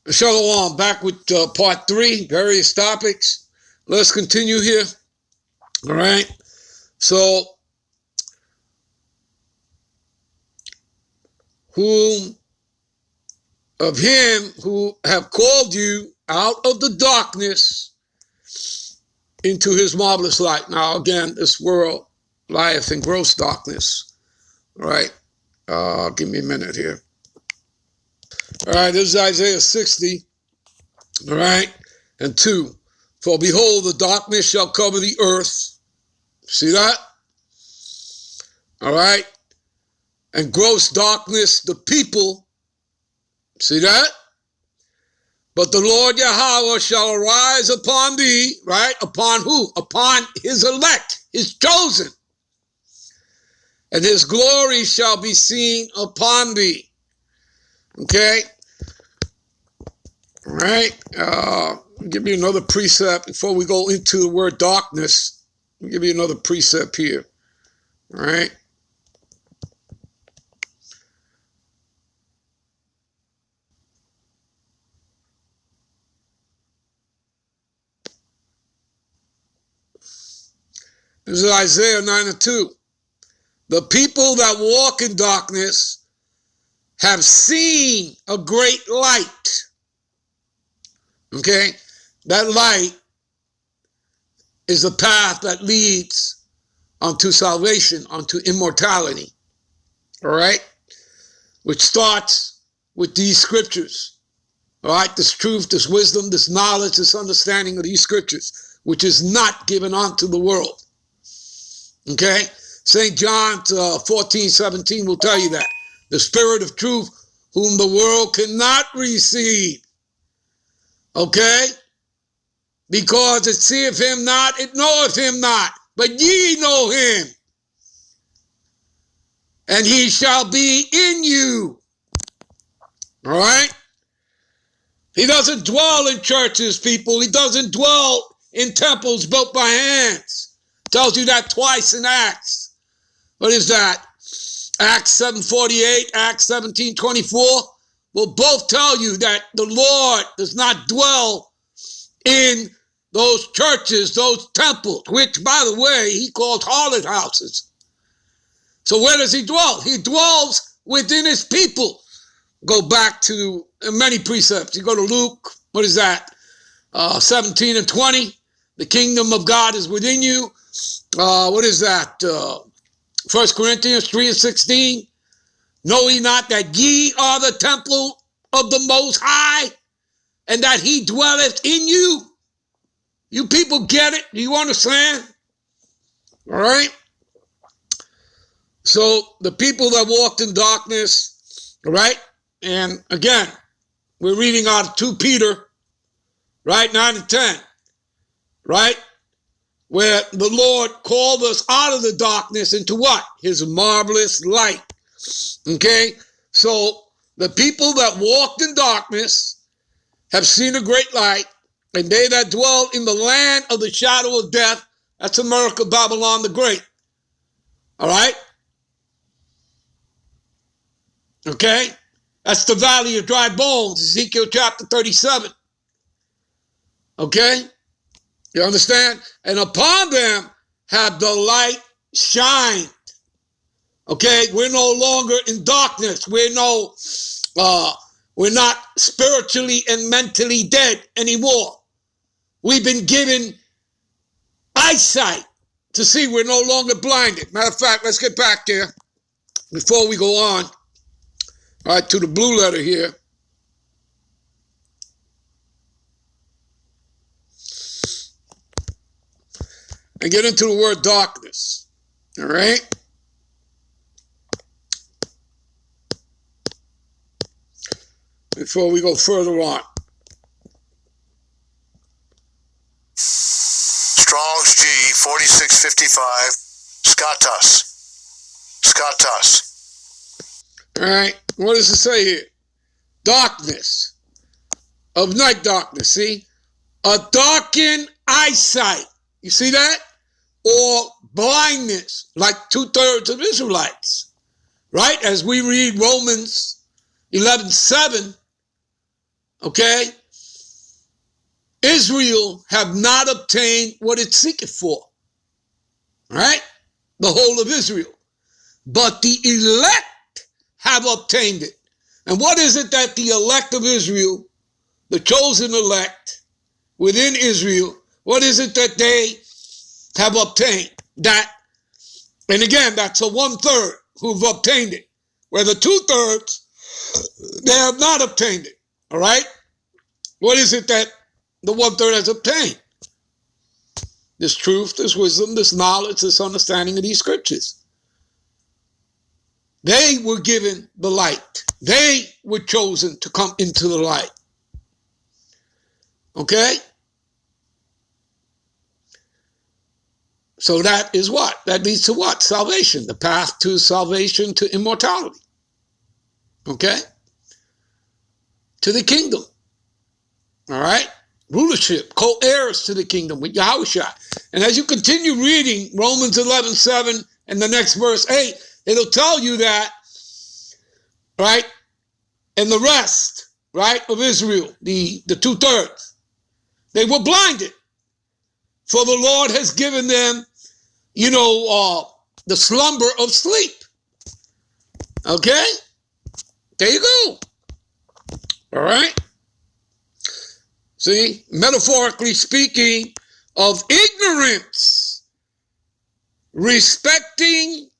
Shalom, back with part 3, various topics. Let's continue here. All right. So, whom of him who have called you out of the darkness into his marvelous light. Now, again, this world lieth in gross darkness. All right. Give me a minute here. All right. This is Isaiah 60. All right. And 2. For behold, the darkness shall cover the earth. See that? All right. And gross darkness, the people. See that? But the Lord Yahweh shall arise upon thee, right? Upon who? Upon his elect, his chosen. And his glory shall be seen upon thee. Okay? All right. I'll give you another precept before we go into the word darkness. I'll give you another precept here. All right. This is Isaiah 9:2. The people that walk in darkness have seen a great light. Okay? That light is the path that leads unto salvation, unto immortality. All right? Which starts with these scriptures. All right? This truth, this wisdom, this knowledge, this understanding of these scriptures, which is not given unto the world. Okay? St. John 14:17 will tell you that. The Spirit of truth, whom the world cannot receive. Okay? Because it seeth him not, it knoweth him not. But ye know him. And he shall be in you. All right? He doesn't dwell in churches, people. He doesn't dwell in temples built by hands. Tells you that twice in Acts. What is that? Acts 7:48, Acts 17:24 will both tell you that the Lord does not dwell in those churches, those temples, which, by the way, he called harlot houses. So where does he dwell? He dwells within his people. Go back to many precepts. You go to Luke, what is that? 17:20. The kingdom of God is within you. What is that? 1 Corinthians 3:16. Know ye not that ye are the temple of the Most High, and that he dwelleth in you? You people get it? Do you understand? All right? So the people that walked in darkness, all right? And again, we're reading out of 2 Peter, right? 9 and 10, right? Where the Lord called us out of the darkness into what? His marvelous light. Okay? So the people that walked in darkness have seen a great light, and they that dwell in the land of the shadow of death, that's America, Babylon the Great. All right? Okay? That's the valley of dry bones, Ezekiel chapter 37. Okay? You understand? And upon them have the light shined. Okay? We're no longer in darkness. We're not spiritually and mentally dead anymore. We've been given eyesight to see. We're no longer blinded. Matter of fact, let's get back there before we go on. All right, to the blue letter here. And get into the word darkness. All right? Before we go further on. Strong's G 4655. Skatas. All right? What does it say here? Darkness. Of night darkness, see? A darkened eyesight. You see that? Or blindness, like 2/3 of Israelites. Right? As we read Romans 11:7, okay, Israel have not obtained what it seeketh for, right? The whole of Israel. But the elect have obtained it. And what is it that the elect of Israel, the chosen elect within Israel, what is it that they have obtained? That, and again, that's a 1/3 who've obtained it. Where the 2/3, they have not obtained it. All right? What is it that the 1/3 has obtained? This truth, this wisdom, this knowledge, this understanding of these scriptures. They were given the light. They were chosen to come into the light. Okay? So that is what? That leads to what? Salvation. The path to salvation, to immortality. Okay? To the kingdom. All right? Rulership, co-heirs to the kingdom with Yahushua. And as you continue reading Romans 11:7 and the next verse 8, it'll tell you that, right? And the rest, right, of Israel, the 2/3, they were blinded. For the Lord has given them, the slumber of sleep. Okay? There you go. All right? See, metaphorically speaking, of ignorance respecting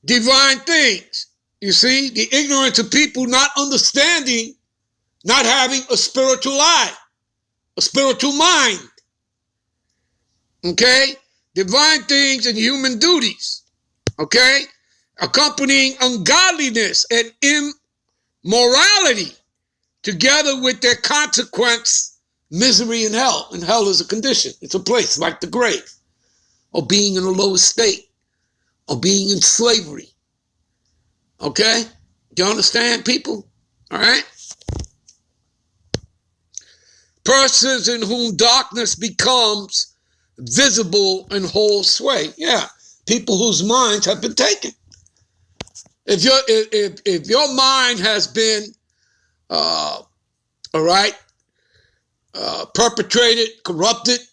divine things. You see, the ignorance of people not understanding, not having a spiritual eye, a spiritual mind. Okay? Divine things and human duties. Okay? Accompanying ungodliness and immorality, together with their consequence, misery in hell. And hell is a condition. It's a place like the grave, or being in a lower state, or being in slavery. Okay? Do you understand, people? All right? Persons in whom darkness becomes visible and holds sway. Yeah, people whose minds have been taken. If your mind has been, all right, perpetrated, corrupted,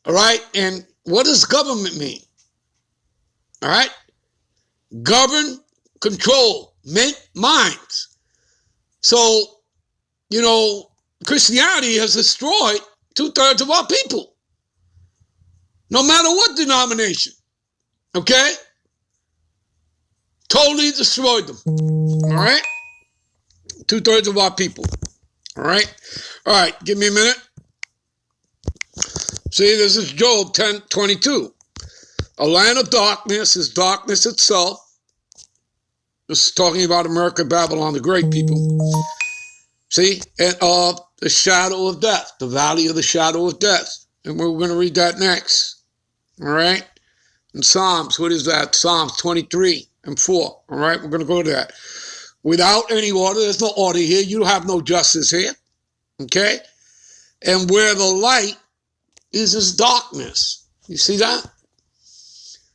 all right, and what does government mean? All right, govern, control, make minds. So, Christianity has destroyed 2/3 of our people, no matter what denomination. Okay? Totally destroyed them. All right? 2/3 of our people. All right? All right, give me a minute. See, this is Job 10:22. A land of darkness is darkness itself. This is talking about America, Babylon, the great people. See? And of the shadow of death, the valley of the shadow of death. And we're going to read that next. All right? In Psalms, what is that? Psalms 23:4. All right? We're going to go to that. Without any order, there's no order here. You have no justice here. Okay? And where the light is darkness. You see that?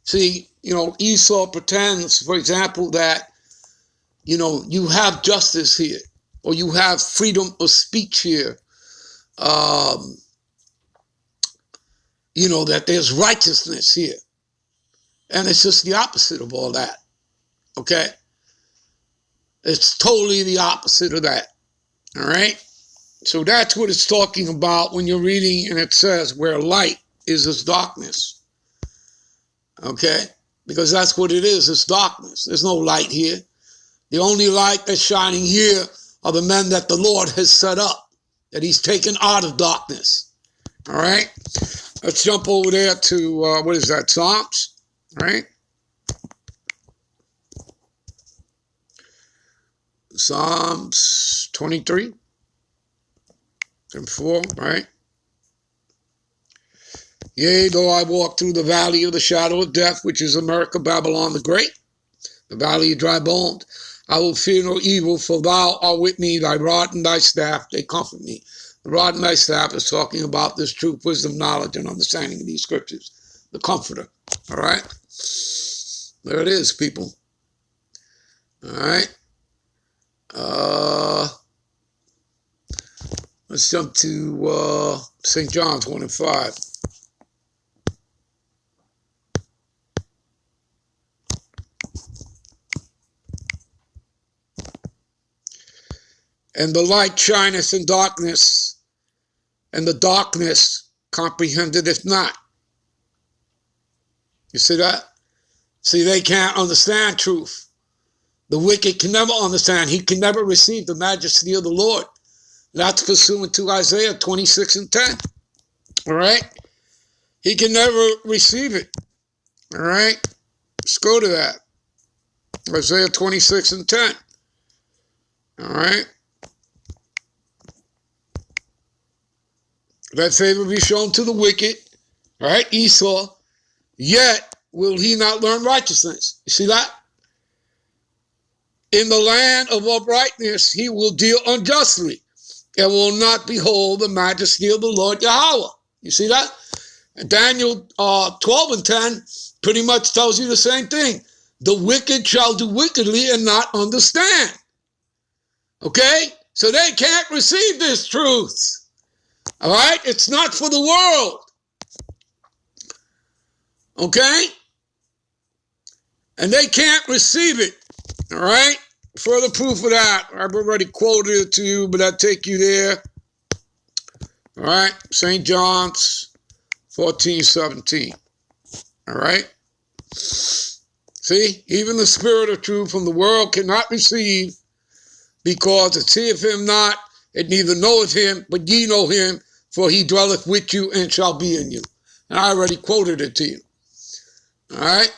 See, Esau pretends, for example, that, you have justice here, or you have freedom of speech here. That there's righteousness here. And it's just the opposite of all that. Okay? It's totally the opposite of that. All right? So that's what it's talking about when you're reading and it says where light is darkness. Okay? Because that's what it is. It's darkness. There's no light here. The only light that's shining here are the men that the Lord has set up, that he's taken out of darkness. All right? Let's jump over there to, what is that, Psalms? All right? Psalms 23:4, right? Yea, though I walk through the valley of the shadow of death, which is America, Babylon the Great, the valley of dry bones, I will fear no evil, for thou art with me, thy rod and thy staff, they comfort me. The rod and thy staff is talking about this truth, wisdom, knowledge, and understanding of these scriptures. The comforter. All right? There it is, people. All right? Let's jump to St. John's 1 and 5. And the light shineth in darkness, and the darkness comprehended it not. You see that? See, they can't understand truth. The wicked can never understand. He can never receive the majesty of the Lord. That's pursuant to Isaiah 26 and 10. All right? He can never receive it. All right? Let's go to that. Isaiah 26 and 10. All right? That favor be shown to the wicked, all right, Esau, yet will he not learn righteousness. You see that? In the land of uprightness he will deal unjustly and will not behold the majesty of the Lord Yahweh. You see that? And Daniel 12 and 10 pretty much tells you the same thing. The wicked shall do wickedly and not understand. Okay? So they can't receive this truth. All right? It's not for the world. Okay? And they can't receive it. All right? Further proof of that, I've already quoted it to you, but I'll take you there. All right? St. John's 14:17. All right? See? Even the spirit of truth from the world cannot receive, because it seeth him not, it neither knoweth him, but ye know him, for he dwelleth with you and shall be in you. And I already quoted it to you. All right?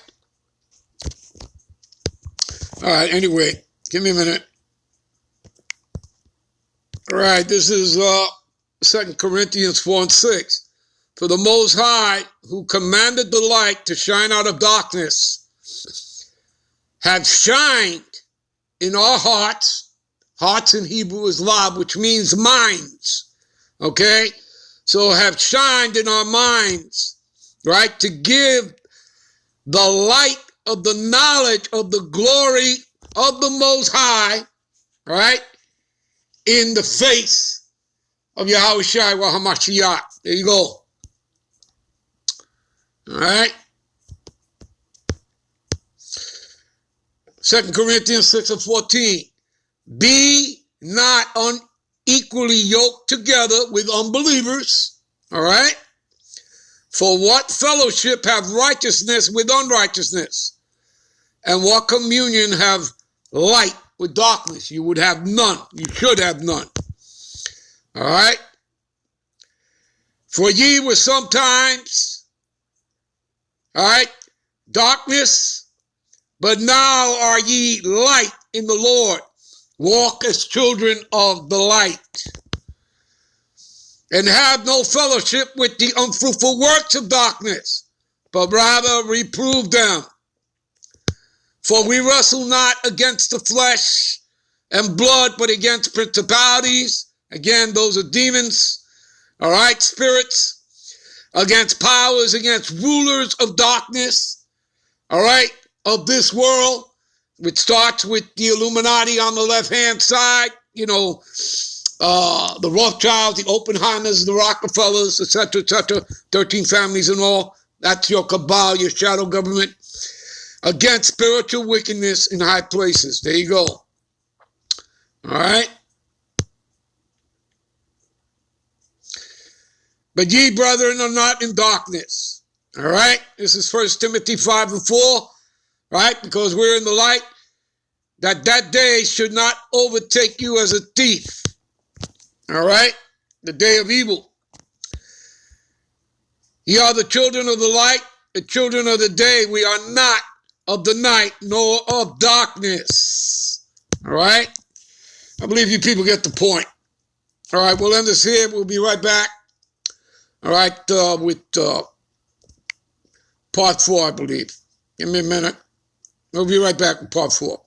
All right, anyway, give me a minute. All right, this is 2 Corinthians 4 and 6. For the Most High, who commanded the light to shine out of darkness, have shined in our hearts. Hearts in Hebrew is lav, which means minds. Okay? So have shined in our minds, right? To give the light of the knowledge of the glory of the Most High, right? In the face of Yahweh Shai wa HaMashiach. There you go. All right? 2 Corinthians 6 and 14. Be not unequally yoked together with unbelievers. All right? For what fellowship have righteousness with unrighteousness? And what communion have light with darkness? You would have none. You should have none. All right? For ye were sometimes, all right, darkness, but now are ye light in the Lord. Walk as children of the light. And have no fellowship with the unfruitful works of darkness, but rather reprove them. For we wrestle not against the flesh and blood, but against principalities. Again, those are demons, all right, spirits, against powers, against rulers of darkness, all right, of this world, which starts with the Illuminati on the left-hand side, you know, the Rothschilds, the Oppenheimers, the Rockefellers, etc., 13 families and all. That's your cabal, your shadow government, against spiritual wickedness in high places. There you go. All right? But ye, brethren, are not in darkness. All right? This is 1 Timothy 5 and 4, right? Because we're in the light, that day should not overtake you as a thief. All right? The day of evil. Ye are the children of the light, the children of the day. We are not of the night, nor of darkness. All right? I believe you people get the point. All right, we'll end this here. We'll be right back. All right, with part 4, I believe. Give me a minute. We'll be right back with part 4.